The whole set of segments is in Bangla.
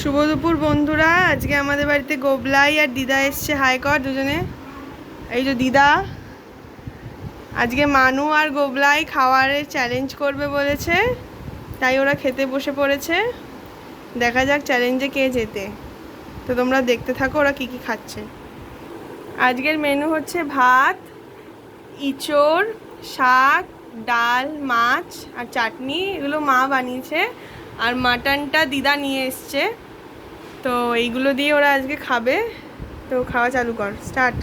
শুভ দুপুর বন্ধুরা। আজকে আমাদের বাড়িতে গোবলাই আর দিদা এসছে। হাই কর দুজনে। এই যে দিদা আজকে মানু আর গোবলাই খাওয়ারের চ্যালেঞ্জ করবে বলেছে, তাই ওরা খেতে বসে পড়েছে। দেখা যাক চ্যালেঞ্জে কে জেতে। তো তোমরা দেখতে থাকো ওরা কি কি খাচ্ছে। আজকের মেনু হচ্ছে ভাত, ইঁচড়, শাক, ডাল, মাছ আর চাটনি। এগুলো মা বানিয়েছে। আর মাটনটা দিদা নিয়ে এসছে। তো এইগুলো দিয়ে ওরা আজকে খাবে। তো খাওয়া চালু কর, স্টার্ট।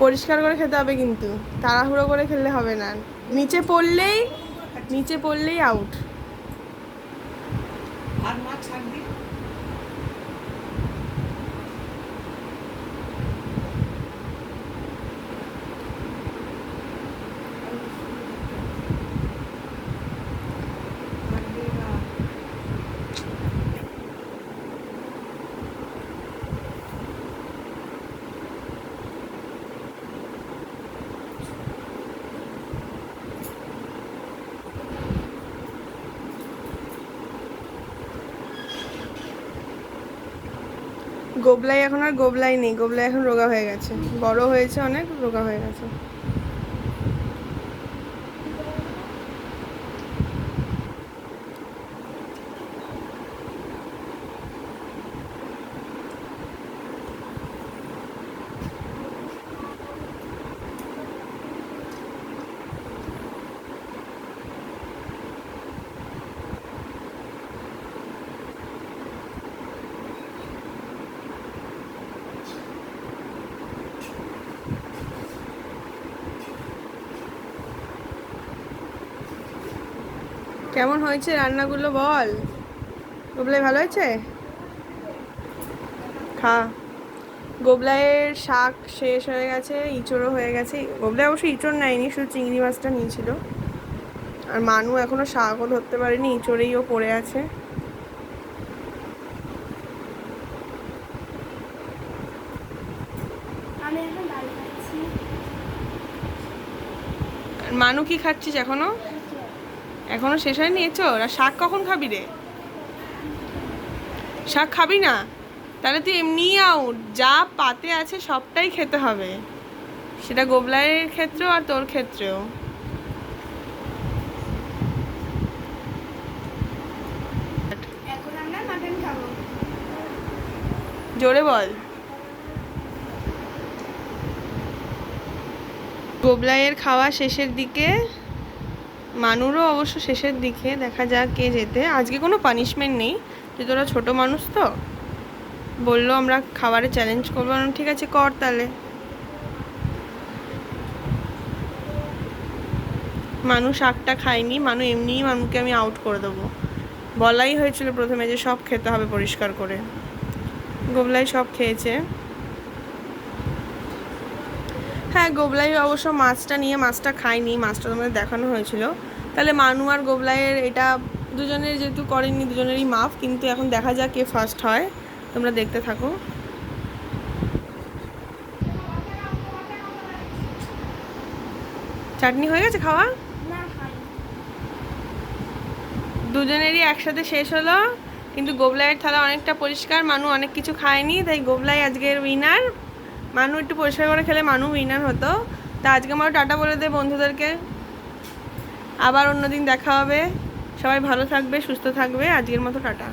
পরিষ্কার করে খেতে হবে কিন্তু, তাড়াহুড়ো করে খেললে হবে না। নিচে পড়লেই আউট। গোবলাই এখন আর গোবলাই নেই, গোবলাই এখন রোগা হয়ে গেছে। বড় হয়েছে অনেক, রোগা হয়ে গেছে। কেমন হয়েছে রান্নাগুলো বল। গোবলাই ভালো হয়েছে? খা। গোবলাইয়ের শাক শেষ হয়ে গেছে, ইঁচড়ও হয়ে গেছে। গোবলাই অবশ্য ইঁচড় নেয়নি, শুধু চিংড়ি মাছটা নিয়েছিল। আর মানু এখনো শাকও ধরতে পারেনি, ইঁচড়েই ও পড়ে আছে। মানু কি খাচ্ছিস এখনো? এখনো শেষ হয়নি এঁচড়? আর শাক কখন খাবি রে? শাক খাবি না? তাহলে তুই এমনি আউট। যা পাতে আছে সবটাই খেতে হবে, সেটা গোবলাইয়ের ক্ষেত্রেও আর তোর ক্ষেত্রেও। জোরে বল। গোবলাইয়ের খাওয়া শেষের দিকে, মানুরও অবশ্য শেষের দিকে। দেখা যাক কে যেতে। আজকে কোনো পানিশমেন্ট নেই, যে তোরা ছোট মানুষ তো বললো আমরা খাবারে চ্যালেঞ্জ করবো। ঠিক আছে কর তাহলে। মানু শাকটা খায়নি, মানু এমনিই মানুকে আমি আউট করে দেবো। বলাই হয়েছিল প্রথমে যে সব খেতে হবে পরিষ্কার করে। গোবলাই সব খেয়েছে। হ্যাঁ, গোবলাই অবশ্য মাছটা নিয়ে মাছটা খায়নি, মাছটা তোমাদের দেখানো হয়েছিল। তাহলে মানু আর গোবলাইয়ের এটা দুজনের যেহেতু করেনি, দুজনেরই মাফ। কিন্তু এখন দেখা যাক কে ফার্স্ট হয়, তোমরা দেখতে থাকো। চাটনি হয়ে গেছে খাওয়া? দুজনেরই একসাথে শেষ হলো, কিন্তু গোবলাইয়ের থালা অনেকটা পরিষ্কার, মানু অনেক কিছু খায়নি, তাই গোবলাই আজকের উইনার। মানু একটু পরিষ্কার করে খেলে মানু উইনার হতো। তা আজকে আমার টাটা বলে দে বন্ধুদেরকে। আবার অন্যদিন দেখা হবে। সবাই ভালো থাকবে, সুস্থ থাকবে। আজকের মতো টাটা।